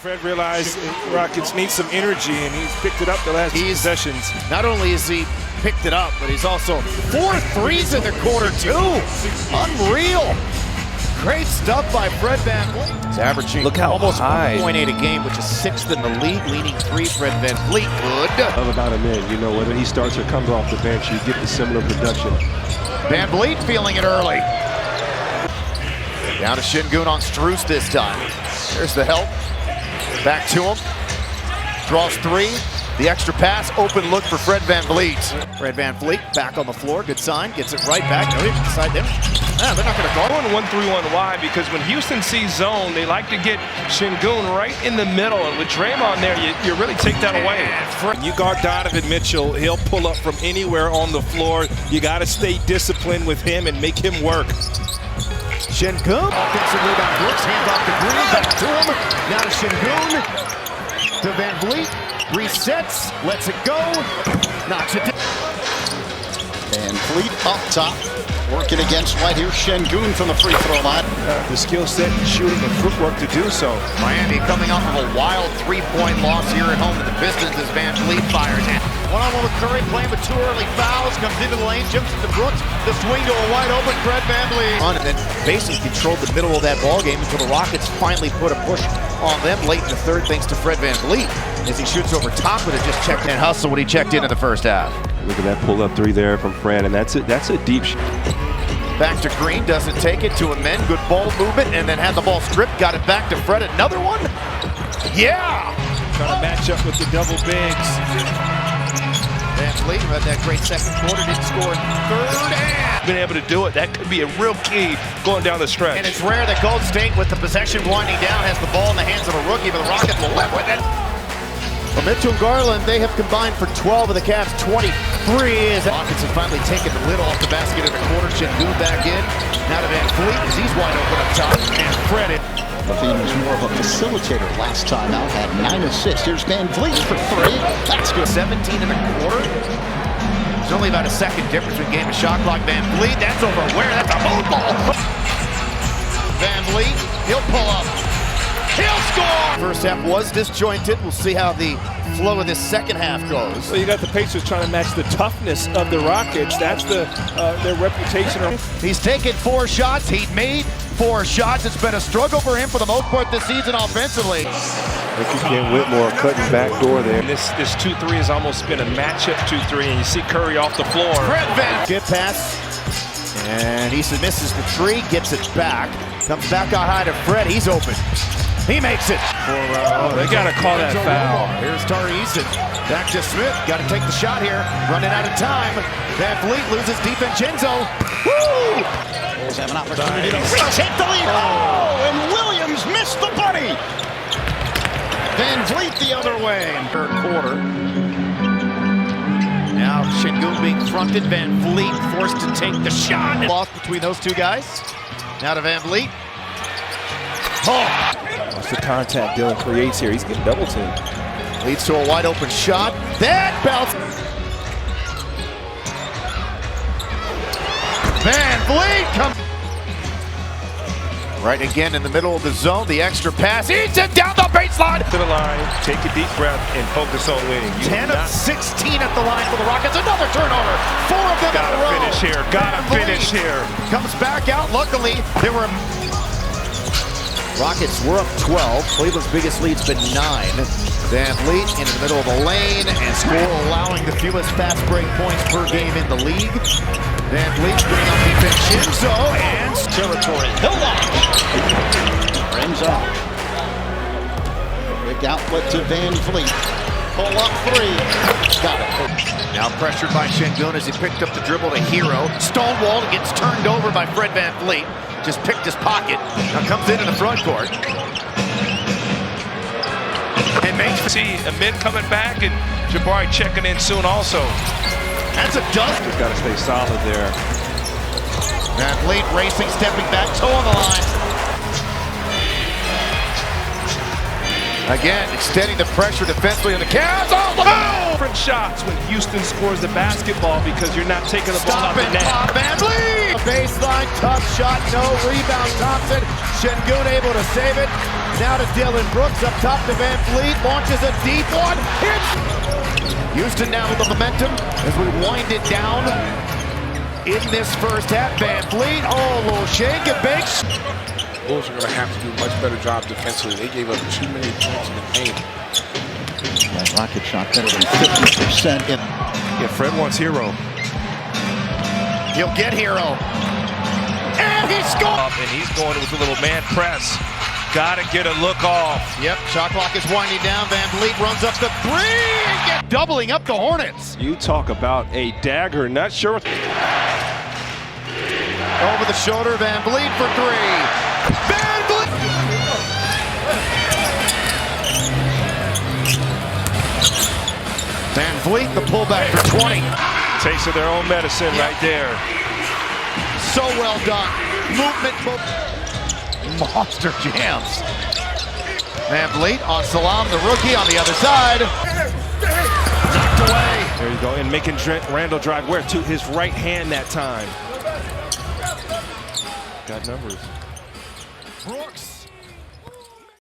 Fred realized Rockets need some energy, and he's picked it up the last two possessions. Not only has he picked it up, but he's also 4 threes in the quarter, too. Unreal. Great stuff by Fred VanVleet. He's averaging almost 1.8 a game, which is 6th in the league. Leading 3, Fred VanVleet. Good. Of about him in. You know, whether he starts or comes off the bench, you get the similar production. VanVleet feeling it early. Down to Şengün on Strus this time. There's the help. Back to him. Draws 3. The extra pass, open look for Fred VanVleet. Fred VanVleet back on the floor, good sign, gets it right back. No, inside them. They're not going to guard. 1-3-1 why? Because when Houston sees zone, they like to get Şengün right in the middle. And with Draymond there, you really take that away. You guard Donovan Mitchell, he'll pull up from anywhere on the floor. You got to stay disciplined with him and make him work. Şengün, offensive rebound, Brooks, hands off to Green, back to him. Now to Şengün, to VanVleet, resets, lets it go, knocks it down. VanVleet up top, working against right here, Şengün from the free throw line. The skill set, shooting, and footwork to do so. Miami coming off of a wild 3-point loss here at home to the Pistons as VanVleet fires. One-on-one with Curry, playing with 2 early fouls, comes into the lane, jumps to Brooks, the swing to a wide-open Fred VanVleet. And then basically controlled the middle of that ball game until the Rockets finally put a push on them late in the third, thanks to Fred VanVleet. As he shoots over top with it, just checked in hustle when he checked in the first half. Look at that pull-up 3 there from Fred, and that's a deep shot. Back to Green, doesn't take it to Amen, good ball movement, and then had the ball stripped, got it back to Fred, another one. Yeah! Trying to match up with the double bigs. VanVleet had that great second quarter, didn't score in third, and been able to do it. That could be a real key going down the stretch. And it's rare that Golden State, with the possession winding down, has the ball in the hands of a rookie, but the Rockets will live with it. Well, Mitchell and Garland, they have combined for 12 of the Cavs' 23. As Rockets have finally taken the lid off the basket in the quarter. Şengün back in. Now to VanVleet as he's wide open up top. And Fred it. He was more of a facilitator last time out, had 9 assists. Here's VanVleet for 3. That's good. 17 in the quarter. There's only about a second difference in game of shot clock. VanVleet, that's over where? That's a moon ball. VanVleet, he'll pull up. He'll score! First half was disjointed. We'll see how the flow of this second half goes. Well, you got the Pacers trying to match the toughness of the Rockets. That's their reputation. He's taken 4 shots. He made 4 shots. It's been a struggle for him for the most part this season offensively. Ken Whitmore cutting back door there. And this 2-3 has almost been a matchup 2-3, and you see Curry off the floor. Get pass. And he misses the tree, gets it back. Comes back out high to Fred. He's open. He makes it. They got to call that foul. Here's Tari Eason. Back to Smith. Got to take the shot here. Running out of time. VanVleet loses DiVincenzo. Woo! Bulls have an opportunity to retake the lead. Oh, and Williams missed the bunny. VanVleet the other way in third quarter. Now Şengün being fronted. VanVleet forced to take the shot. Lost between those two guys. Now to VanVleet. Oh! That's the contact Dillon creates here. He's getting double teamed. Leads to a wide open shot. That bounce. VanVleet comes. Right again in the middle of the zone. The extra pass. Eats it down the baseline. To the line. Take a deep breath and focus on winning. 10 of 16 at the line for the Rockets. Another turnover. 4 of them in a row. Gotta finish here. Gotta finish here. Comes back out. Luckily, there were. Rockets were up 12. Cleveland's biggest lead's been 9. VanVleet into the middle of the lane and score, allowing the fewest fast break points per game in the league. VanVleet putting on DiVincenzo and territory. He'll launch. Brings up. Quick outlet to VanVleet. Pull up 3. Got it. Now pressured by Şengün as he picked up the dribble to Hero. Stonewalled and gets turned over by Fred VanVleet. Just picked his pocket. Now comes in the front court. And makes see Amen coming back and Jabari checking in soon also. That's a dunk. He's got to stay solid there. VanVleet racing, stepping back, toe on the line. Again, extending the pressure defensively on the Cavs. Oh, different shots when Houston scores the basketball because you're not taking the ball out the net. Stop and VanVleet! Baseline, tough shot, no rebound. Thompson. Şengün able to save it. Now to Dylan Brooks, up top to Vanvleet, launches a deep one, hits! Houston now with the momentum as we wind it down in this first half. Vanvleet, oh, little shake and bake. Bulls are going to have to do a much better job defensively. They gave up too many points in the game. That rocket shot better than 50%. Yeah, Fred wants Hero. He'll get Hero. And he scored! And he's going with a little man press. Gotta get a look off. Yep, shot clock is winding down. Vanvleet runs up the three and get doubling up the Hornets. You talk about a dagger. Not sure. Over the shoulder, Vanvleet for three. Vanvleet! Vanvleet, the pullback for 20. Taste of their own medicine right there. So well done. Movement. Monster jams. Vanvleet on Salam, the rookie, on the other side. Knocked away. There you go. And making Randall drive where? To his right hand that time. Got numbers. Brooks.